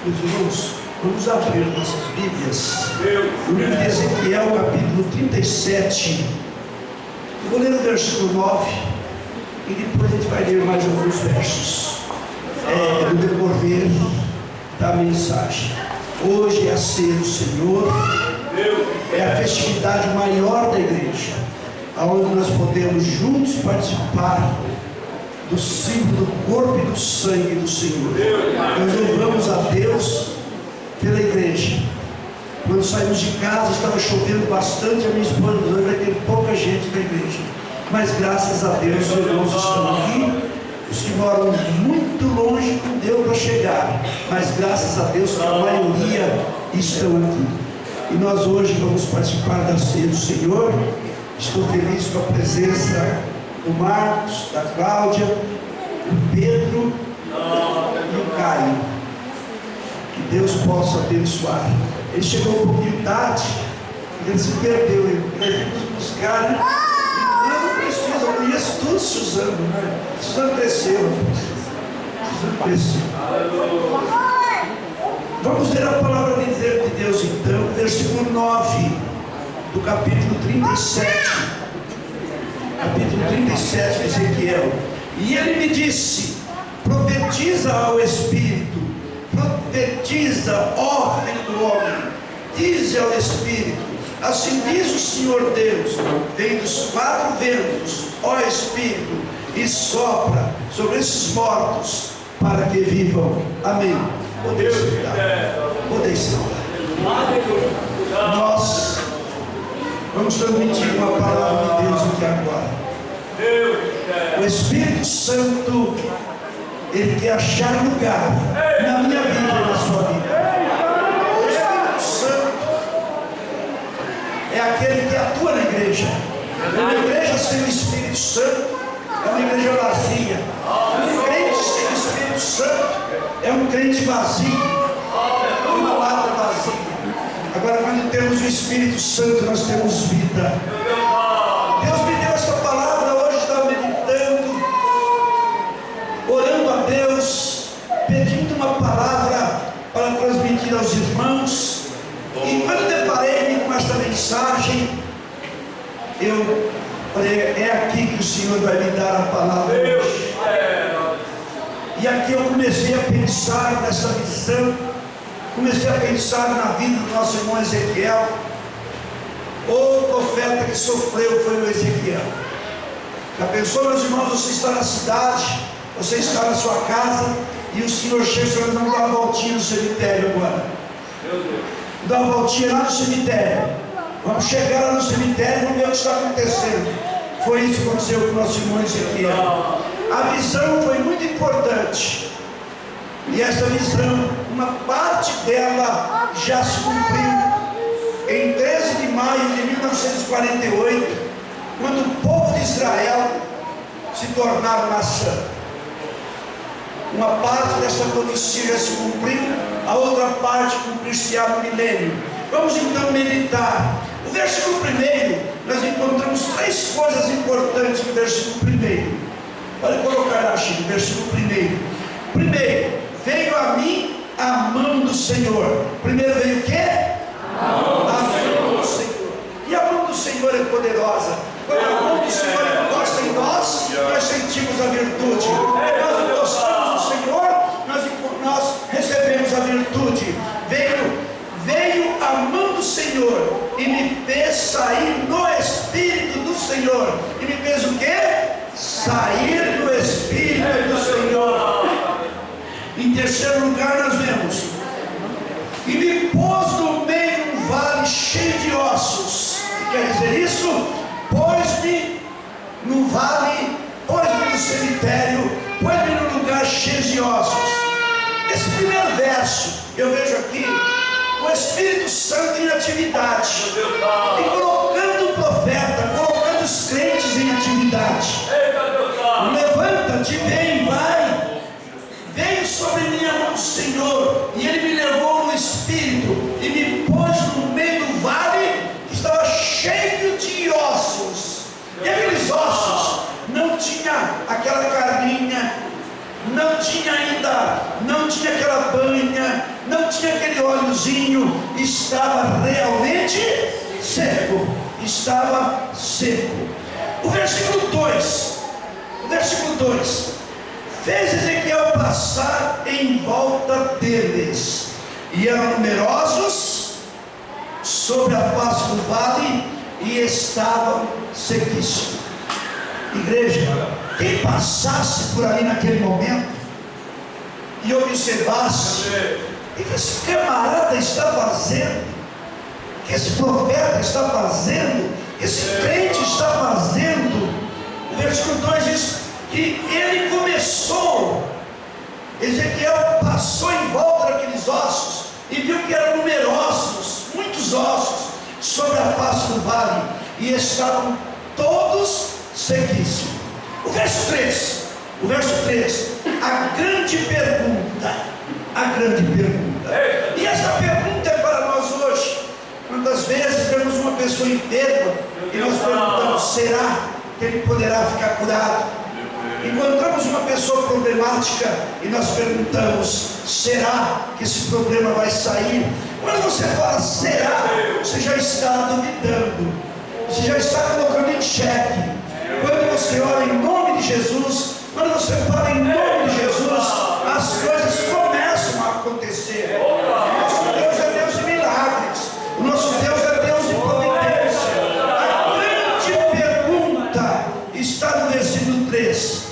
Meus irmãos, vamos abrir nossas Bíblias no livro de Ezequiel, capítulo 37. Eu vou ler o versículo 9 e depois a gente vai ler mais alguns versos no decorrer da mensagem. Hoje é a ceia do Senhor, é a festividade maior da igreja, onde nós podemos juntos participar do símbolo do corpo e do sangue do Senhor. Nós louvamos a Deus pela igreja. Quando saímos de casa estava chovendo bastante, a minha esposa nos vai ter pouca gente na igreja, mas graças a Deus os irmãos estão aqui. Os que moram muito longe não deu para chegar, mas graças a Deus que a maioria estão aqui. E nós hoje vamos participar da ceia do Senhor. Estou feliz com a presença do Marcos, da Cláudia, do Pedro e o Caio. Que Deus possa abençoar. Ele chegou um pouquinho tarde, ele se perdeu, ele nos buscar, né? E não precisa, eu conheço tudo Suzano, né? Suzano cresceu. Vamos ler a palavra de Deus então, versículo 9 do capítulo 37. Capítulo 37 de Ezequiel. E ele me disse: profetiza ao Espírito, profetiza, ó Filho do homem, dize ao Espírito: assim diz o Senhor Deus, vem dos 4 ventos, ó Espírito, e sopra sobre esses mortos, para que vivam. Amém. Podeis sentar. Podeis sentar. Nós vamos transmitir uma palavra de Deus aqui agora. O Espírito Santo, ele quer achar lugar na minha vida e na sua vida. O Espírito Santo é aquele que atua na igreja. Uma igreja sem o Espírito Santo é uma igreja vazia. Um crente sem o Espírito Santo é um crente vazio, uma lata vazia. Agora, quando temos o Espírito Santo, nós temos vida. Deus me deu essa palavra hoje, estava meditando, orando a Deus, pedindo uma palavra para transmitir aos irmãos. E quando deparei com esta mensagem, eu falei: é aqui que o Senhor vai me dar a palavra hoje. E aqui eu comecei a pensar nessa visão, comecei a pensar na vida do nosso irmão Ezequiel. O profeta que sofreu foi o Ezequiel. Já pensou, meus irmãos, você está na cidade, você está na sua casa, e o Senhor chega e vamos dar uma voltinha no cemitério agora. Dá uma voltinha lá no cemitério. Vamos chegar lá no cemitério e vamos ver o que está acontecendo. Foi isso que aconteceu com o nosso irmão Ezequiel. A visão foi muito importante. E essa visão, uma parte dela já se cumpriu. Em 13 de maio de 1948, quando o povo de Israel se tornaram nação. Uma parte dessa profecia já se cumpriu, a outra parte cumprir-se-á no milênio. Vamos então meditar. O versículo 1, nós encontramos 3 coisas importantes no versículo 1. Pode colocar lá, Chico, versículo 1. Primeiro, veio a mim a mão do Senhor. Primeiro veio o quê? A mão do Senhor. E a mão do Senhor é poderosa. Quando a mão do Senhor encosta em nós, nós sentimos a virtude. Nós encostamos no Senhor, nós recebemos a virtude. Veio a mão do Senhor e me fez sair no Espírito do Senhor. E me fez o quê? Sair no Espírito do Senhor. Em terceiro lugar, nós vemos: e me pôs no meio de um vale cheio de ossos. O que quer dizer isso? Pôs-me no vale, pôs-me no cemitério, pôs-me num lugar cheio de ossos. Esse primeiro verso, eu vejo aqui o Espírito Santo em atividade, e colocando o profeta, colocando os crentes em atividade. Levanta-te, vem, vai. Veio sobre mim a mão do Senhor, e Ele me levou no Espírito, e me pôs no meio do vale, que estava cheio de ossos. E aqueles ossos não tinha aquela carninha, não não tinha aquela banha, não tinha aquele óleozinho, estava realmente seco, estava seco. O versículo 2, fez Ezequiel passar em volta deles, e eram numerosos sobre a face do vale, e estavam sequíssimos. Igreja, quem passasse por ali naquele momento e observasse o que esse camarada está fazendo, o que esse profeta está fazendo, esse crente está fazendo, o versículo 2 diz que ele começou, Ezequiel passou em volta daqueles ossos e viu que eram numerosos, muitos ossos sobre a face do vale, e estavam todos sequíssimos. O verso 3, a grande pergunta, e essa pergunta é para nós hoje. Quantas vezes vemos uma pessoa enferma e nós perguntamos: será que ele poderá ficar curado? Encontramos uma pessoa problemática e nós perguntamos: será que esse problema vai sair? Quando você fala será, você já está duvidando, você já está colocando em xeque. Quando você ora em nome de Jesus, quando você fala em nome de Jesus, as coisas começam a acontecer. O nosso Deus é Deus de milagres, o nosso Deus é Deus de providência. A grande pergunta está no versículo 3.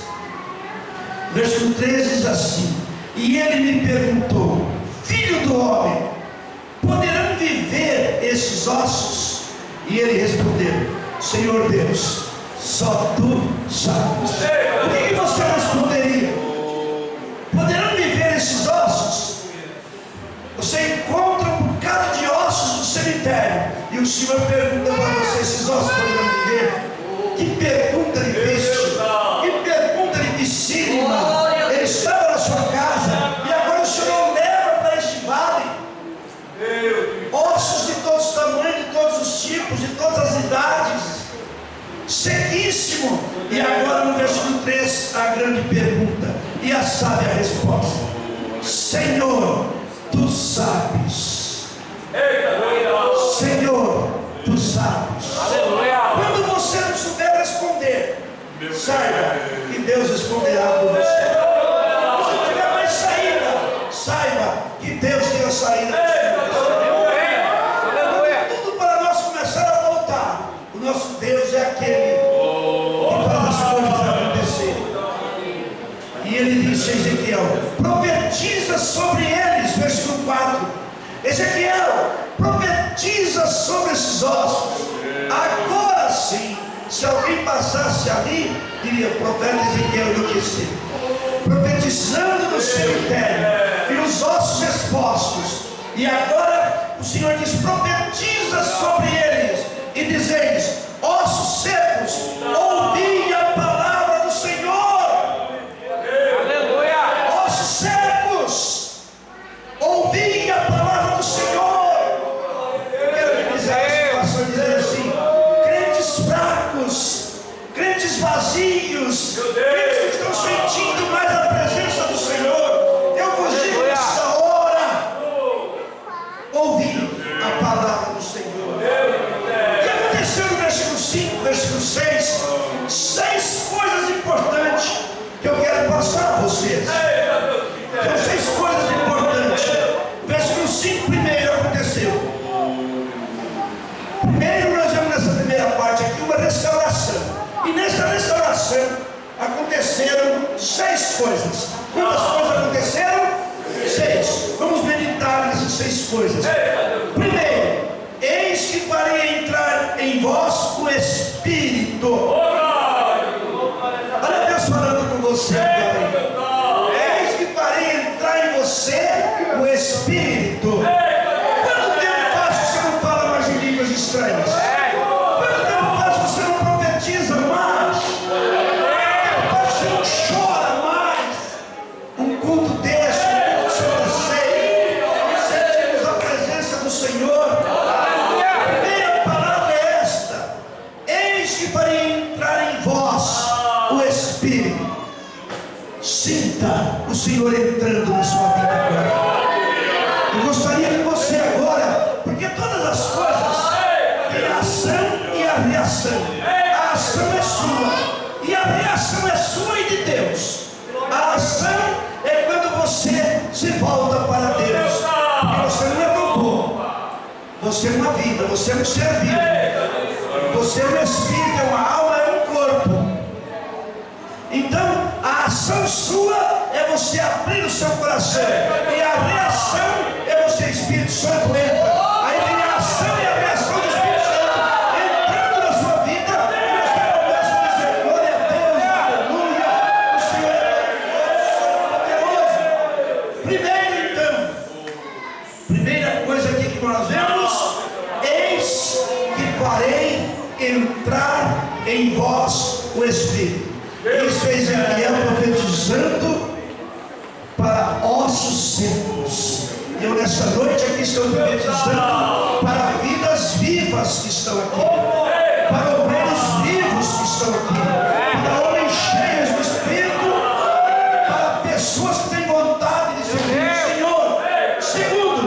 O versículo 3 diz assim: e ele me perguntou: filho do homem, poderão viver esses ossos? E ele respondeu: Senhor Deus, só tu sabes. O que você responderia? Poderão viver esses ossos? Você encontra um bocado de ossos no cemitério, e o Senhor pergunta para você: esses ossos poderão viver? Que pergunta difícil, que pergunta dificílima. Ele estava na sua casa e agora o Senhor o leva para este vale. Ossos de todos os tamanhos, de todos os tipos, de todas as idades, sequíssimo. E agora no versículo 3, a grande pergunta e a sábia resposta: Senhor, tu sabes. Senhor, tu sabes. Quando você não souber responder, saiba que Deus responderá por você. Se não tiver mais saída, saiba que Deus tem a saída. Tudo para nós começar a voltar. O nosso Deus é aquele que faz as coisas acontecer. E ele disse a Ezequiel: profetiza sobre eles. Versículo 4. Ezequiel, profetiza sobre esses ossos. Agora sim, se alguém passasse ali, diria: o profeta Ezequiel enlouqueceu, profetizando no cemitério e os ossos expostos. E agora o Senhor diz: profetiza sobre eles e diz-lhes: ossos secos, ouvi a palavra do Senhor. Aleluia. Ossos secos, ouvi a palavra do Senhor. Quero dizer a situação, dizer assim: crentes fracos, crentes vazios, crentes que estão sentindo mais a presença do Senhor, eu vos digo nessa hora: ouvi a palavra do Senhor. E aconteceu no versículo 5, versículo 6, 6 coisas importantes que eu quero passar a vocês. São 6 coisas importantes. Versículo 5, primeiro aconteceu. Primeiro nós vemos nessa primeira parte aqui uma restauração. E nessa restauração aconteceram 6 coisas. Quantas coisas aconteceram? 6. Vamos meditar nessas 6 coisas. Primeiro, eis que farei entrar em vós o Espírito. Olha Deus falando com você. Eis que farei entrar em você o Espírito. Quanto tempo faz que você não fala mais em línguas estranhas? Quanto tempo faz que você não profetiza mais? Quanto tempo faz que você não chora mais? Um culto desse, um culto Santa Ceia, sentimos a presença do Senhor. A primeira palavra é esta: eis que farei entrar Senhor entrando na sua vida agora. Eu gostaria que você agora, porque todas as coisas têm a ação e a reação. A ação é sua e a reação é sua e de Deus. A ação é quando você se volta para Deus. Porque você não é robô, você é uma vida, você é um ser vivo, você é um espírito, é uma alma, é um corpo. Então a ação sua é você abrir o seu coração, e a reação é você, Espírito Santo, entra. Aí tem a ação e a reação do Espírito Santo entrando na sua vida, e você começa a dizer: glória a Deus, aleluia, o Senhor é poderoso. Primeiro, então, primeira coisa aqui que nós vemos: eis que farei entrar em vós o Espírito. Isso é Ezequiel profetizando para ossos secos. E eu nessa noite aqui estou profetizando para vidas vivas que estão aqui, para obreiros vivos que estão aqui, para homens cheios do Espírito, para pessoas que têm vontade de servir o Senhor. Segundo,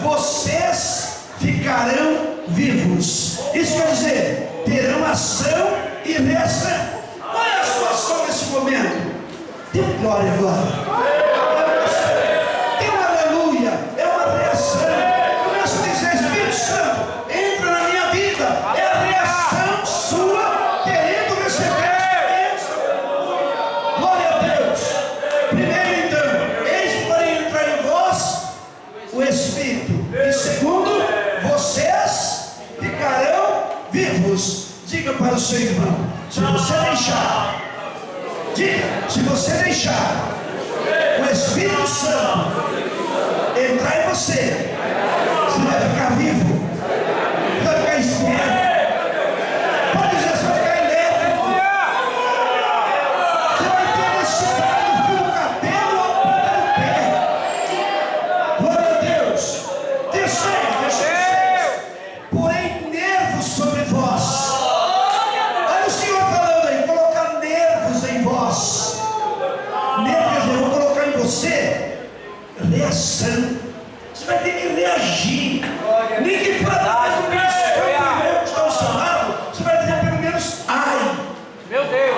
vocês ficarão vivos. Isso quer dizer, terão ação e reação. Qual é a sua ação nesse momento? Dê glória, glória. Dê um aleluia. É uma reação. Começa a dizer: Espírito Santo, entra na minha vida. É a reação sua querendo receber a bênção. Glória a Deus. Primeiro, então, eis que farei entrar em vós o Espírito. E segundo, vocês ficarão vivos. Diga para o seu irmão: se você deixar, diga, se você deixar o Espírito Santo entrar em você, você vai ficar vivo, vai ficar esperto. Pode dizer, você vai ficar elétrico, você vai ter necessidade do fio do cabelo ou do pé. Glória a Deus. Terceiro, porém nervos sobre vós. Reação. Você vai ter que reagir. Nem que para dar o que está ao seu lado, você vai dizer pelo menos: ai, meu Deus.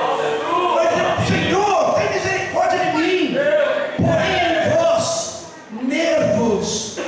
Vai dizer: Senhor, tem misericórdia de mim. Porém em vós nervos.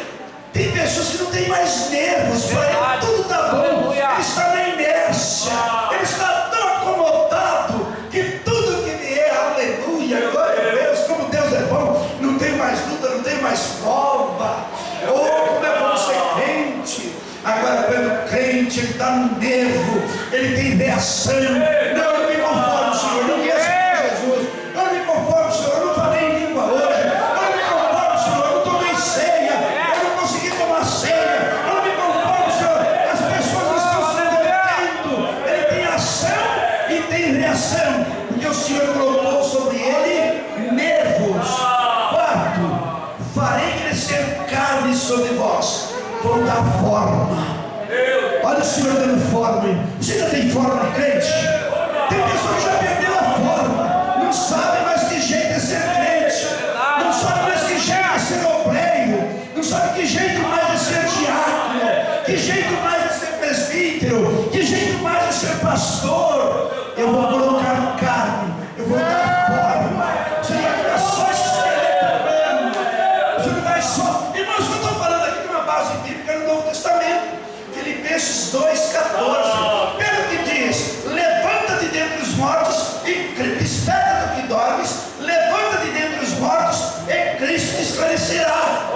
Tem pessoas que não têm mais nervos. Para ele tudo está bom. Ele está na inércia. Ele está tão acomodado que tudo que vier, aleluia, glória a Deus, como Deus é bom. Não tem mais luta, não tem mais prova. Oh, como é bom ser crente. Agora, quando o crente está no nervo, ele tem reação. Não, eu me conformo, Senhor. Não me Jesus. Eu não me conformo, Senhor. Eu não falei em língua hoje. Eu não me conformo, Senhor. Eu não tomei ceia. Eu não consegui tomar ceia. Eu não me conformo, Senhor. As pessoas não estão se entendendo. Ele tem ação e tem reação, porque o Senhor colocou sobre ele nervos. Farei crescer carne sobre vós. Vou dar forma. Olha o Senhor dando forma. Você ainda tem forma, crente? Tem pessoas que já perderam a forma. Não sabe mais que jeito é ser crente. Não sabe mais que jeito é ser obreiro. Não sabe que jeito mais é ser diácono. Que jeito mais é ser presbítero. Que jeito mais é ser pastor. Eu vou colocar carne. Eu vou dar forma. Você vai ficar só só. Irmãos, eu estou falando aqui de uma base bíblica no Novo Testamento. Filipenses 2,14. Pelo que diz: levanta-te dentre os mortos e desperta do que dormes. Levanta-te dentre os mortos e Cristo te esclarecerá.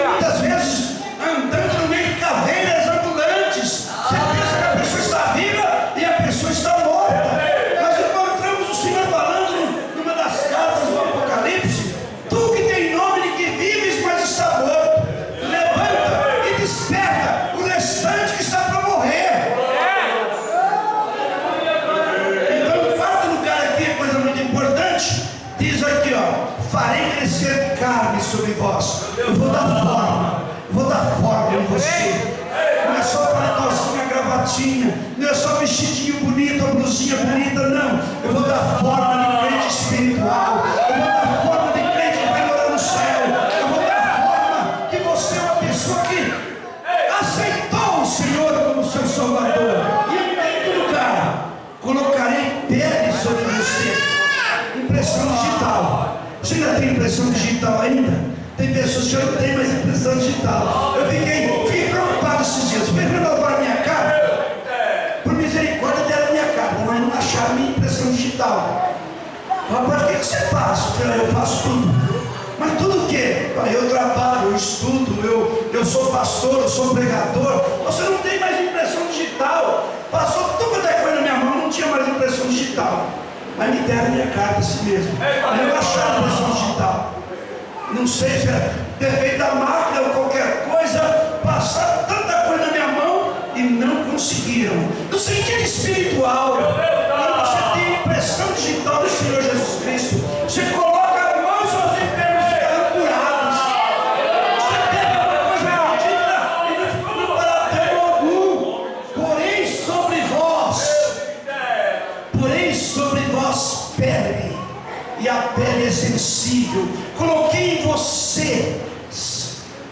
Muitas vezes andando no meio de caveiras ambulantes, você pensa que a pessoa está viva e a pessoa está morta. Nós encontramos o Senhor falando numa das cartas do Apocalipse: tu que tem nome de que vives, mas está morto, levanta e desperta o restante que está para morrer. Então, o quarto lugar aqui é coisa muito importante. Diz aqui, ó: farei crescer carne sobre vós. Eu vou dar forma em você. Não é só paletozinha, gravatinha, não é só vestidinho bonito, blusinha bonita, não. Eu vou dar forma de crente espiritual. Eu vou dar digital. Você ainda tem impressão digital ainda? Tem pessoas que já não têm mais impressão digital. Eu fiquei preocupado esses dias. Fui renovar a minha carta. Por misericórdia deram a minha carta, mas não acharam a minha impressão digital. Rapaz, o que você faz? Eu faço tudo. Mas tudo o quê? Eu trabalho, eu estudo, eu sou pastor, eu sou pregador. Você não tem mais impressão digital. Passou tudo quanto é coisa na minha mão, não tinha mais impressão digital. Mas me deram a minha carta assim mesmo. Eu acharam a impressão digital. Não sei se é defeito da máquina ou qualquer coisa, passaram tanta coisa na minha mão e não conseguiram. No sentido espiritual, quando você tem impressão digital do Senhor Jesus Cristo, você coloca a mão e seus enfermos ficam curados. Você pega uma coisa medida e não ficou para tempo algum. Porém sobre vós pele, e a pele é sensível. Coloquei em você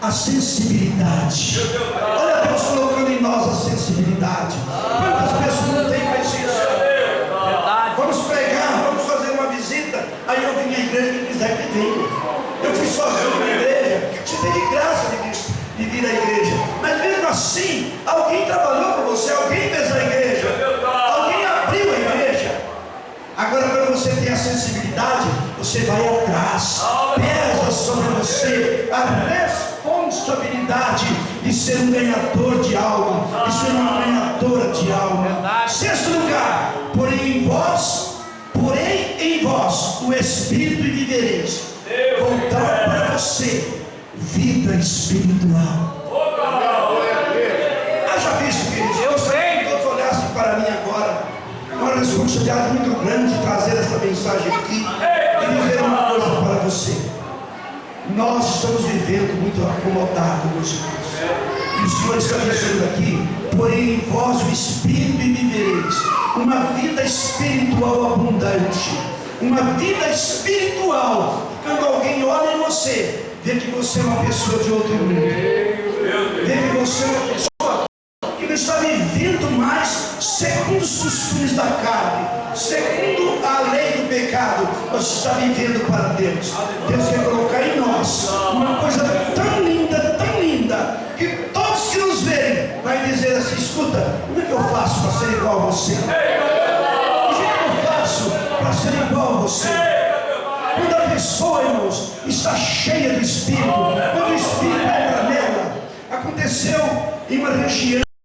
a sensibilidade. Olha Deus colocando em nós a sensibilidade. Quantas pessoas não têm mais isso? Vamos pregar, vamos fazer uma visita. Aí eu vim à igreja, quem quiser que venha. Eu fui sozinho na igreja. Você teve graça de vir à igreja. Mas mesmo assim, alguém trabalhou com você, alguém fez a igreja, alguém abriu a igreja. Agora, quando você tem a sensibilidade, você vai atrás, pesa sobre você a responsabilidade de ser um ganhador de alma, de ser uma ganhadora de alma. Sexto lugar, porém em vós o Espírito, e vivereis. Voltar para você vida espiritual. Haja visto, queridos, eu sei que todos olhassem para mim agora. Uma responsabilidade muito grande de trazer essa mensagem aqui e dizer uma coisa para você. Nós estamos vivendo muito acomodados, meus irmãos. E o Senhor está dizendo aqui: porém em vós o Espírito, e vivereis. Uma vida espiritual abundante. Uma vida espiritual. Quando alguém olha em você, vê que você é uma pessoa de outro mundo. Vê que você é uma pessoa que não está vivendo mais segundo os costumes da carne, segundo a lei do pecado. Você está vivendo para Deus. Deus quer colocar em nós uma coisa tão linda, que todos que nos verem vai dizer assim: escuta, como é que eu faço para ser igual a você? O que eu faço para ser igual a você? Quando a pessoa, irmãos, está cheia do Espírito, quando o Espírito entra nela, aconteceu em uma região